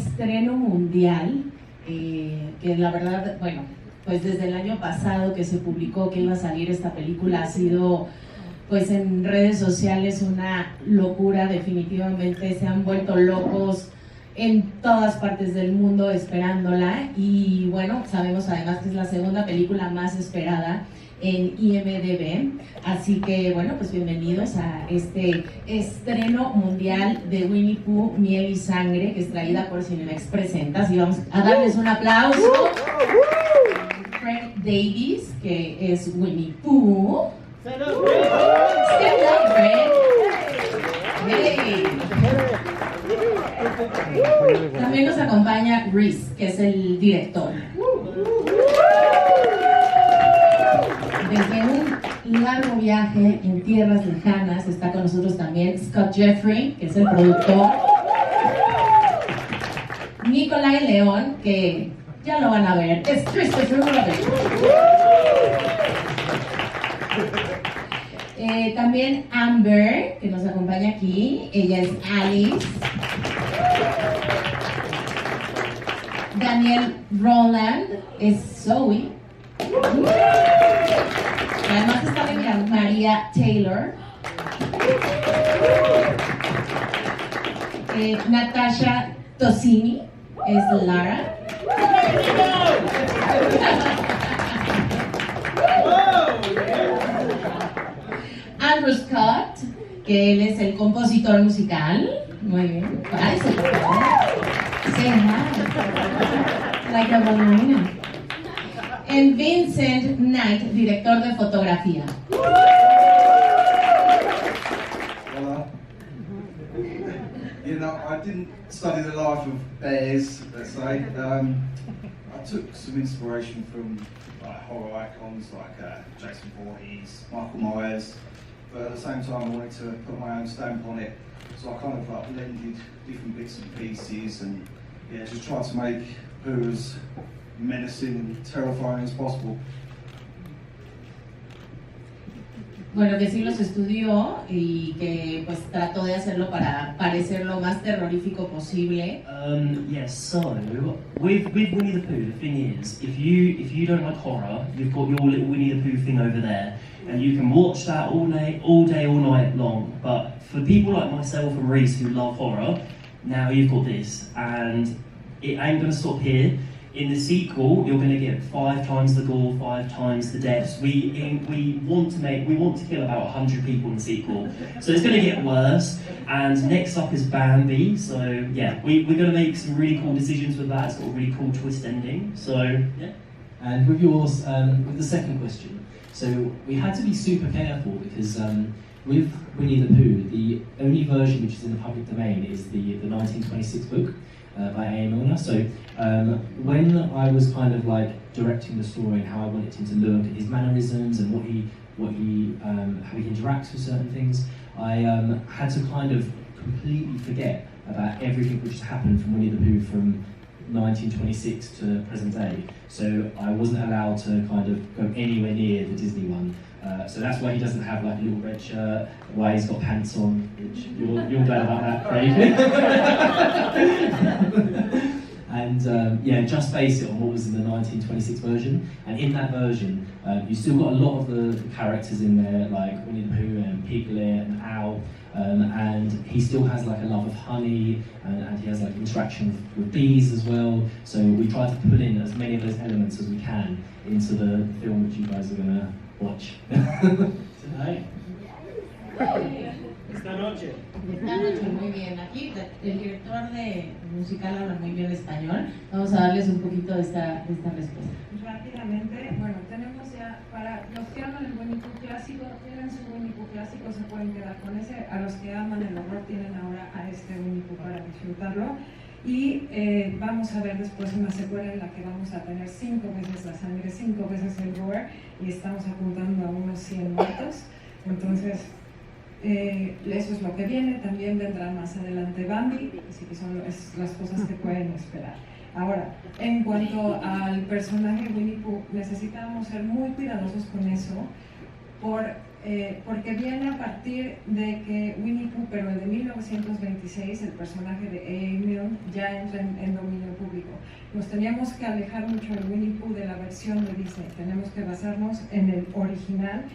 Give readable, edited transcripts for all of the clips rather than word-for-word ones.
estreno mundial, que la verdad, bueno, pues desde el año pasado que se publicó que iba a salir esta película ha sido, pues en redes sociales, una locura. Definitivamente se han vuelto locos en todas partes del mundo esperándola, y bueno, sabemos además que es la segunda película más esperada en IMDb, así que bueno, pues bienvenidos a este estreno mundial de Winnie, Pooh, Miel y Sangre, que es traída por Cinemex Presentas, y vamos a darles un aplauso a Fred Davis, que es Winnie Pooh. Stand up, Fred. Hey. También nos acompaña Reese, que es el director. Desde un largo viaje en tierras lejanas está con nosotros también Scott Jeffrey, que es el productor. Nicolai León, que ya lo van a ver, es Christopher Robert. También Amber, que nos acompaña aquí, ella es Alice. Daniel Roland es Zoe. Además está María Taylor. Natasha Tosini es Lara. Andrew Scott, que él es el compositor musical. Muy bien. Párese, por favor. Say hi. Like a ballerina. And Vincent Knight, director de fotografía. Hola. You know, I didn't study the life of bears, let's say. I took some inspiration from horror icons like Jason Voorhees, Michael Myers, but at the same time I wanted to put my own stamp on it. So I kind of like blended different bits and pieces, and yeah, just tried to make Pooh as menacing and terrifying as possible. Bueno, que sí los estudió y que pues trató de hacerlo para parecer lo más terrorífico posible. Yes, so with Winnie the Pooh, the thing is, if you don't like horror, you've got your little Winnie the Pooh thing over there, and you can watch that all day, all night long. But for people like myself and Reese who love horror, now you've got this, and it ain't gonna stop here. In the sequel, you're going to get 5 times the gore, 5 times the deaths. We want to kill about 100 people in the sequel, so it's going to get worse. And next up is Bambi. So yeah, we're going to make some really cool decisions with that. It's got a really cool twist ending. So yeah. And with yours, with the second question, so we had to be super careful because with Winnie the Pooh, the only version which is in the public domain is the 1926 book. By A. Milner. So when I was kind of like directing the story and how I wanted him to look, and his mannerisms and how he interacts with certain things, I had to kind of completely forget about everything which has happened from Winnie the Pooh from 1926 to present day. So I wasn't allowed to kind of go anywhere near the Disney one. So that's why he doesn't have like a little red shirt, why he's got pants on, which you're glad about that, Craig. And yeah, just base it on what was in the 1926 version. And in that version, you still got a lot of the characters in there, like Winnie the Pooh and Piglet and Owl. And he still has like a love of honey, and he has like interaction with bees as well. So we try to put in as many of those elements as we can into the film which you guys are gonna watch tonight. Esta noche, muy bien. Aquí el director de musical habla muy bien español. Vamos a darles un poquito de esta respuesta. Rápidamente, bueno, tenemos ya, para los que aman el Winnie Pooh clásico, tienen su Winnie Pooh clásico, se pueden quedar con ese. A los que aman el horror tienen ahora a este Winnie Pooh para disfrutarlo. Y vamos a ver después una secuela en la que vamos a tener 5 veces la sangre, 5 veces el gore, y estamos apuntando a unos 100 muertos. Entonces, eso es lo que viene. También vendrá más adelante Bambi, así que son las cosas que pueden esperar. Ahora, en cuanto al personaje Winnie Pooh, necesitamos ser muy cuidadosos con eso, por porque viene a partir de que Winnie Pooh, pero el de 1926, el personaje de Miel, ya entra en dominio público. Nos teníamos que alejar mucho del Winnie Pooh de la versión de Disney, tenemos que basarnos en el original,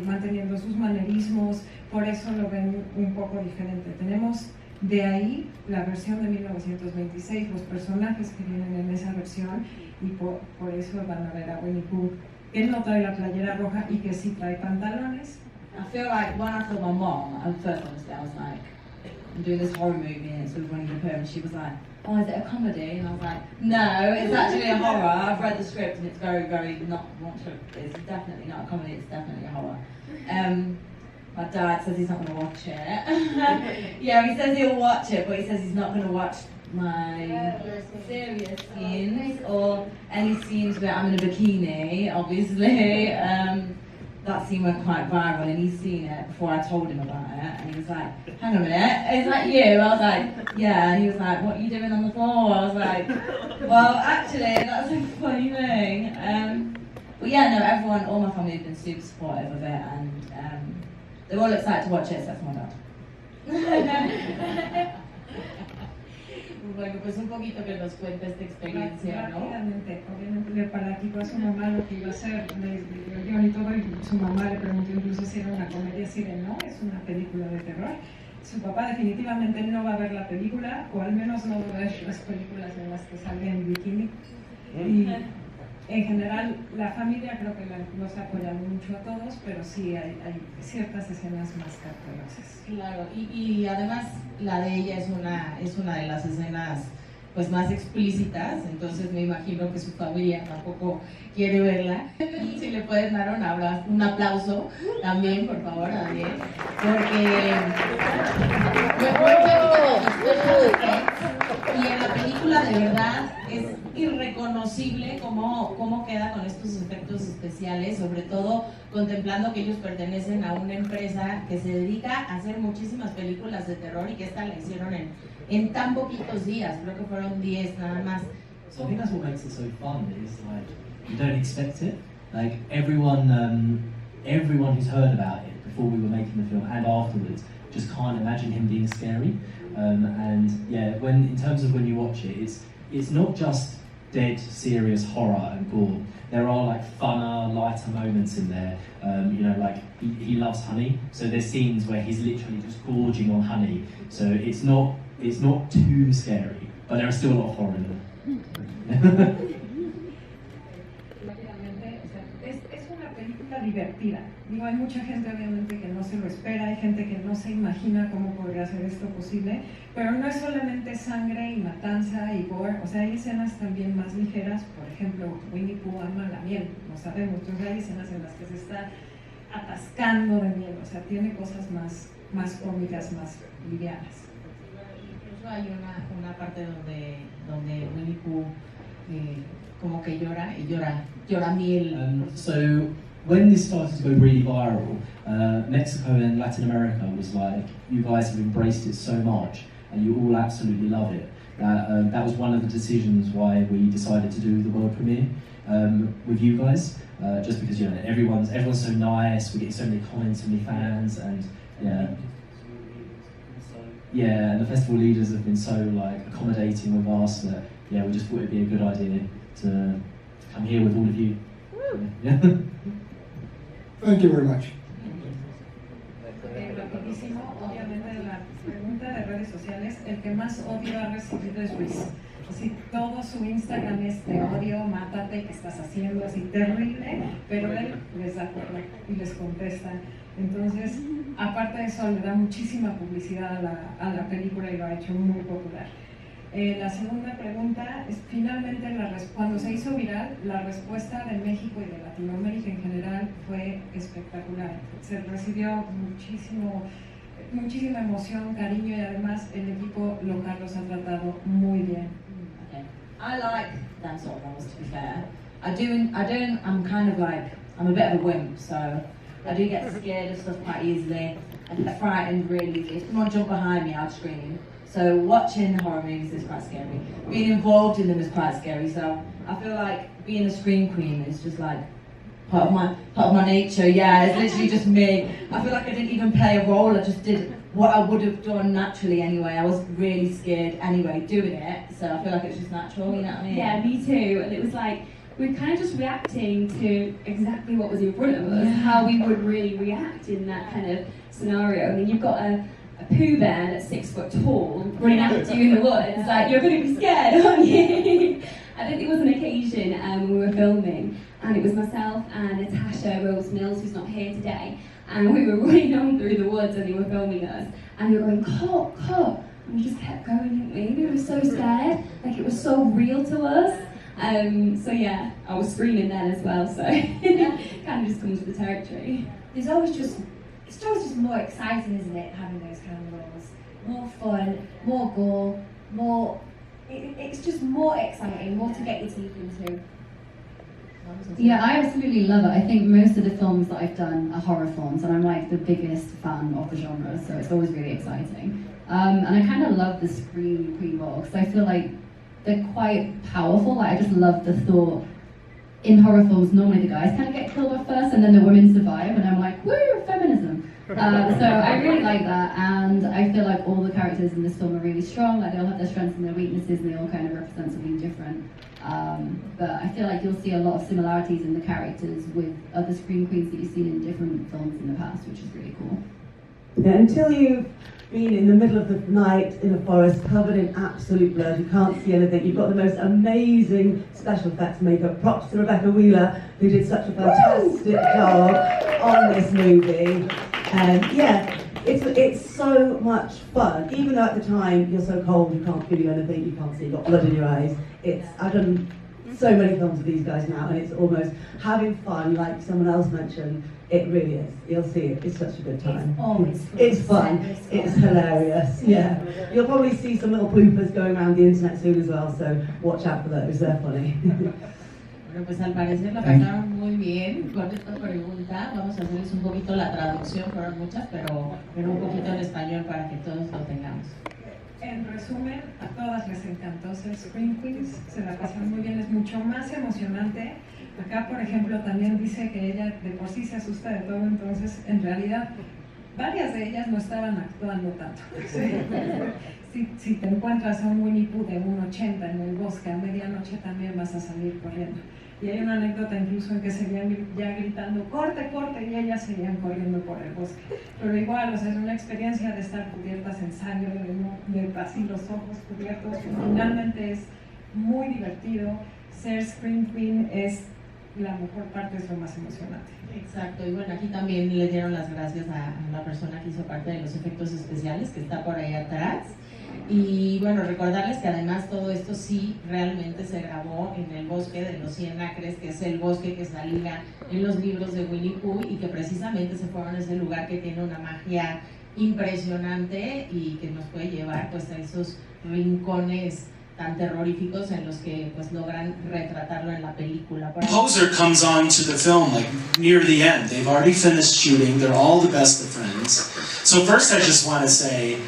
manteniendo sus manerismos, por eso lo ven un poco diferente. Tenemos de ahí la versión de 1926, los personajes que vienen en esa versión, y por eso van a ver a Winnie Pooh, que no trae la playera roja y que sí trae pantalones. I feel like when I saw my mom, at first honestly I was like, I'm doing this horror movie and it's with Winnie the Pooh, and she was like, oh, is it a comedy? And I was like, no, it's actually a horror. I've read the script and it's very, very not sure. It's definitely not a comedy, it's definitely a horror. My dad says he's not going to watch it. Yeah, he says he'll watch it, but he says he's not going to watch my serious scenes or any scenes where I'm in a bikini, obviously. That scene went quite viral and he's seen it before I told him about it, and he was like, hang on a minute, is that you? I was like, yeah, and he was like, what are you doing on the floor? I was like, well, actually, that's a funny thing. But yeah, no, everyone, all my family have been super supportive of it, and they're all excited to watch it except for my dad. Bueno, pues un poquito que nos cuente esta experiencia, ¿no? Rápidamente, obviamente le platicó a su mamá lo que iba a hacer, le dio y todo, y su mamá le preguntó incluso si era una comedia, así de no, es una película de terror. Su papá definitivamente no va a ver la película, o al menos no va a ver las películas en las que salga en bikini. Y en general, la familia creo que los ha apoyado mucho a todos, pero sí hay ciertas escenas más cartelosas. Claro, y además la de ella es una de las escenas pues más explícitas, entonces me imagino que su familia tampoco quiere verla. Y si le pueden dar un aplauso también, por favor, a Miel, porque y en la película de verdad es irreconocible cómo queda con estos efectos especiales, sobre todo contemplando que ellos pertenecen a una empresa que se dedica a hacer muchísimas películas de terror y que esta la hicieron en tan poquitos días, creo que fueron 10 nada más. So I think that's what makes it so fun, is like, you don't expect it. Like everyone who's heard about it before we were making the film and afterwards just can't imagine him being scary. And yeah, in terms of when you watch it, it's not just dead, serious horror and gore. There are like funner, lighter moments in there. You know, like he loves honey, so there's scenes where he's literally just gorging on honey. So it's not too scary, but there is still a lot of horror in there. Es una película divertida. Digo, hay mucha gente obviamente que no se lo espera, hay gente que no se imagina cómo podría ser esto posible, pero no es solamente sangre y matanza y gore, o sea, hay escenas también más ligeras. Por ejemplo, Winnie Pooh ama la miel, no sabemos, entonces hay escenas en las que se está atascando de miel, o sea, tiene cosas más cómicas, más livianas. Incluso hay una parte donde Winnie Pooh como que llora miel. So when this started to go really viral, Mexico and Latin America was like, you guys have embraced it so much and you all absolutely love it. That was one of the decisions why we decided to do the world premiere with you guys, just because, you know, everyone's so nice, we get so many comments from the fans, and yeah, and the festival leaders have been so like accommodating with us that yeah, we just thought it'd be a good idea to come here with all of you. Yeah. Thank you very much. Rapidísimo, obviamente la pregunta de redes sociales, el que más odio ha recibido es Luis. Así, todo su Instagram es te odio, mátate, ¿qué estás haciendo? Así terrible, pero él les da cuerda y les contesta. Entonces, aparte de eso, le da muchísima publicidad a la película y lo ha hecho muy popular. La segunda pregunta es, finalmente, cuando se hizo viral, la respuesta de México y de Latinoamérica en general fue espectacular. Se recibió muchísima emoción, cariño, y además el equipo local los ha tratado muy bien. Okay. I like them sort of roles, to be fair. I'm a bit of a wimp, so I do get scared of stuff quite easily. I get frightened really easily. If someone jump behind me, I'll scream. So watching horror movies is quite scary. Being involved in them is quite scary. So I feel like being a scream queen is just like part of my nature. Yeah, it's literally just me. I feel like I didn't even play a role. I just did what I would have done naturally anyway. I was really scared anyway doing it, so I feel like it's just natural. You know what I mean? Yeah, me too. And it was like we're kind of just reacting to exactly what was in front of us, how we would really react in that kind of scenario. I mean, you've got a Pooh bear that's 6 foot tall running after you in the woods. Like, you're going to be scared, aren't you? I think there was an occasion when we were filming, and it was myself and Natasha Rose Mills, who's not here today, and we were running on through the woods and they were filming us, and we were going, cut, and we just kept going, didn't we? We were so scared, like it was so real to us. So yeah, I was screaming then as well, so it kind of just comes with the territory. It's always just more exciting, isn't it, having those kind of roles? More fun, more gore, more... It's just more exciting, more to get your teeth into. Yeah, I absolutely love it. I think most of the films that I've done are horror films, and I'm like the biggest fan of the genre, so it's always really exciting. And I kind of love the scream queen role, because I feel like they're quite powerful. Like, I just love the thought. In horror films, normally the guys kind of get killed off first, and then the women survive, and I'm like, woo, feminism! So I really like that, and I feel like all the characters in this film are really strong. Like, they all have their strengths and their weaknesses, and they all kind of represent something different. But I feel like you'll see a lot of similarities in the characters with other scream queens that you've seen in different films in the past, which is really cool. Yeah, until you've been in the middle of the night in a forest covered in absolute blood, you can't see anything. You've got the most amazing special effects makeup. Props to Rebecca Wheeler, who did such a fantastic job on this movie. And yeah, it's so much fun. Even though at the time you're so cold, you can't feel anything, you can't see, you've got blood in your eyes. I've done so many films with these guys now, and it's almost having fun, like someone else mentioned. It really is. You'll see it. It's such a good time. It's always fun. It's fun. It's hilarious. Yeah. You'll probably see some little bloopers going around the internet soon as well, so watch out for those. They're funny. Bueno, pues al parecer la pasaron muy bien con esta pregunta. Vamos a hacerles un poquito la traducción, fueron muchas, pero un poquito en español para que todos lo tengamos. En resumen, a todas les encantó ser Scream Queens, se la pasaron muy bien, es mucho más emocionante. Acá, por ejemplo, también dice que ella de por sí se asusta de todo, entonces, en realidad, varias de ellas no estaban actuando tanto. Si te encuentras a un Winnie Pooh de 1,80 en el bosque a medianoche, también vas a salir corriendo. Y hay una anécdota incluso en que seguían ya gritando, ¡corte, corte! Y ellas seguían corriendo por el bosque. Pero igual, o sea, es una experiencia de estar cubiertas en sangre, de así los ojos cubiertos. Finalmente es muy divertido. Ser Scream Queen es la mejor parte, es lo más emocionante. Exacto, y bueno, aquí también le dieron las gracias a la persona que hizo parte de los efectos especiales, que está por ahí atrás. Y bueno, recordarles que además todo esto sí realmente se grabó en el bosque de los 100 acres, que es el bosque que salía en los libros de Winnie Pooh, y que precisamente se fueron a ese lugar que tiene una magia impresionante y que nos puede llevar pues a esos rincones tan terroríficos en los que pues logran retratarlo en la película. The composer comes on to the film like near the end. They've already finished shooting. They're all the best of friends. So first I just want to say,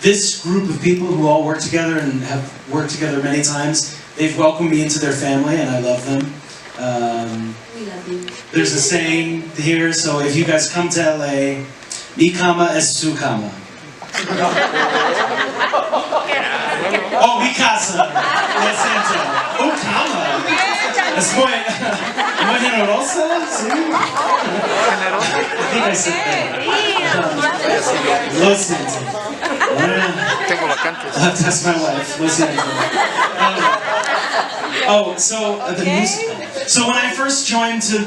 this group of people who all work together and have worked together many times, they've welcomed me into their family and I love them. We love you. There's a saying here, so if you guys come to LA, mi cama es su cama. Oh, mi casa, lo siento. Oh, cama. Es muy generosa, ¿sí? I think I said that. Lo siento. Tengo vacantes. That's my wife. Lo siento. The music. So when I first joined to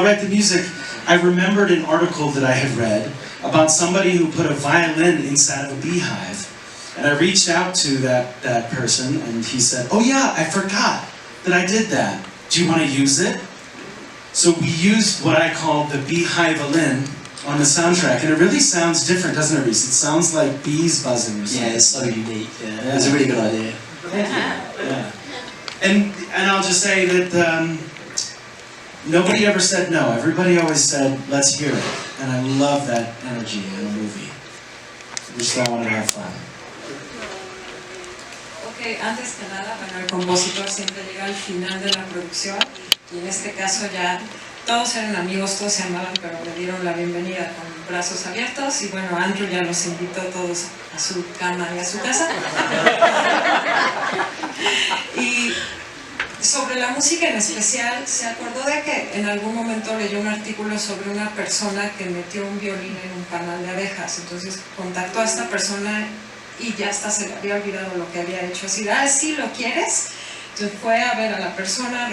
write the music, I remembered an article that I had read about somebody who put a violin inside of a beehive. And I reached out to that person, and he said, "Oh yeah, I forgot that I did that. Do you want to use it?" So we used what I call the beehive-a-lin on the soundtrack, and it really sounds different, doesn't it, Reese? It sounds like bees buzzing or something. Yeah, it's so unique. Yeah, It's a really good idea. Yeah. And I'll just say that nobody ever said no. Everybody always said, "Let's hear it." And I love that energy in a movie. We just all want to have fun. Ok, antes que nada, bueno, el compositor siempre llega al final de la producción Y en este caso ya todos eran amigos, todos se amaban, pero le dieron la bienvenida con brazos abiertos. Y bueno, Andrew ya los invitó todos a su cama y a su casa. Y sobre la música en especial, se acordó de que en algún momento leyó un artículo sobre una persona que metió un violín en un panal de abejas. Entonces contactó a esta persona y ya hasta se le había olvidado lo que había hecho. Así, ¿sí lo quieres? Entonces fue a ver a la persona,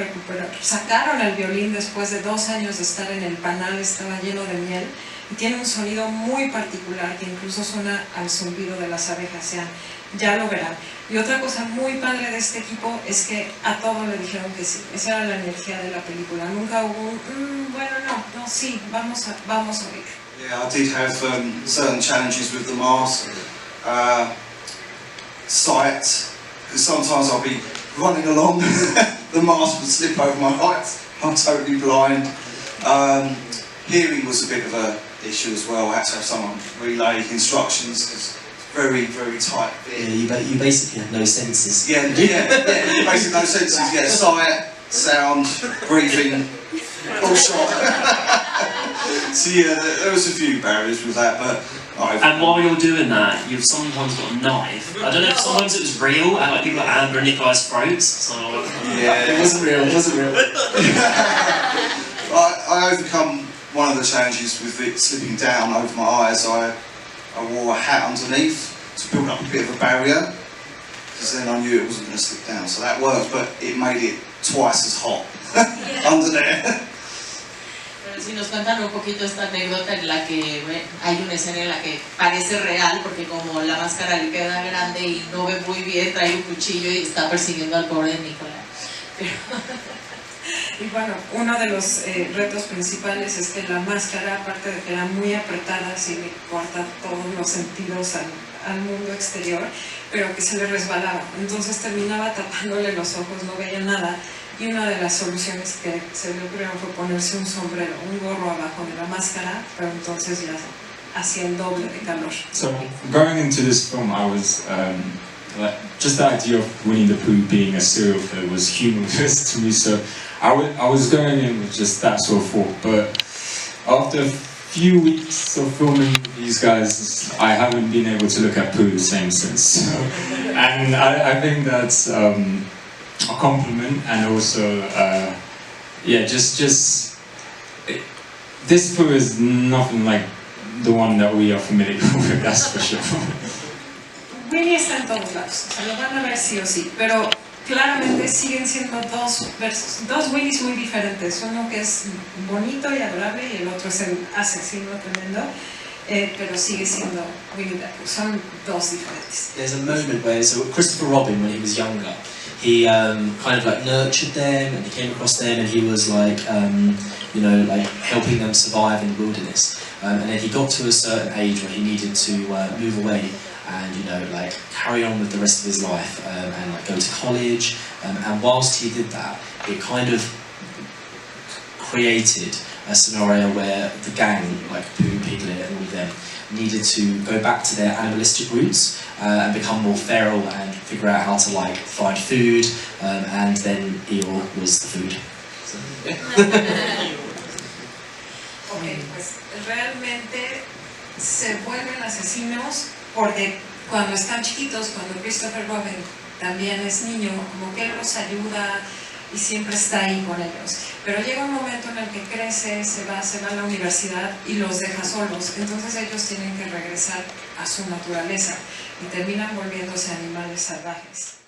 sacaron el violín después de 2 años de estar en el panal, estaba lleno de miel y tiene un sonido muy particular que incluso suena al zumbido de las abejas, ya lo verán. Y otra cosa muy padre de este equipo es que a todos le dijeron que sí, esa era la energía de la película, nunca hubo un, bueno, no, sí, vamos a oír. Yeah, I did have certain challenges with the mask, sight, because sometimes I'll be running along, the mask would slip over my eyes, I'm totally blind. Hearing was a bit of an issue as well, I had to have someone relay instructions, because very, very tight fit. Yeah, you basically have no senses. Yeah, basically no senses, yeah, sight, sound, breathing, all shot. So yeah, there was a few barriers with that, but and while you're doing that, you've sometimes got a knife. I don't know if sometimes it was real, and like people like Amber and Nikolai's throats. So yeah, it wasn't real. I overcome one of the challenges with it slipping down over my eyes. I wore a hat underneath to build up a bit of a barrier, because then I knew it wasn't going to slip down. So that worked, but it made it twice as hot under there. Si nos cuentan un poquito esta anécdota en la que hay una escena en la que parece real porque como la máscara le queda grande y no ve muy bien, trae un cuchillo y está persiguiendo al pobre Nicolás. Y bueno, uno de los retos principales es que la máscara, aparte de que era muy apretada, sí le corta todos los sentidos al mundo exterior, pero que se le resbalaba, entonces terminaba tapándole los ojos, no veía nada. Y una de las soluciones que se le ocurrieron fue ponerse un sombrero, un gorro abajo de la máscara, pero entonces ya hacía el doble de calor. So going into this film, I was just the idea of Winnie the Pooh being a serial killer was humorous to me. So I was going in with just that sort of thought. But after a few weeks of filming with these guys, I haven't been able to look at Pooh the same since. So, and I think that's a compliment, and also, just this Pooh is nothing like the one that we are familiar with, that's for sure. Winnie está en todos lados, o sea, lo van a ver sí o sí, pero claramente siguen siendo dos Winnies muy diferentes, uno que es bonito y adorable y el otro es el asesino tremendo. Pero sigue siendo Winnie the Pooh, son dos diferentes. There's a moment where, so Christopher Robin, when he was younger, he kind of like nurtured them, and he came across them, and he was like, like helping them survive in the wilderness. And then he got to a certain age where he needed to move away and like carry on with the rest of his life and like go to college. And whilst he did that, it kind of created a scenario where the gang, like Pooh, Piglet and all of them, needed to go back to their animalistic roots and become more feral and figure out how to like find food, and then Eeyore was the food. So, yeah. Ok, pues realmente se vuelven asesinos porque cuando están chiquitos, cuando Christopher Robin también es niño, como que él los ayuda y siempre está ahí con ellos. Pero llega un momento en el que crece, se va a la universidad y los deja solos. Entonces ellos tienen que regresar a su naturaleza y terminan volviéndose animales salvajes.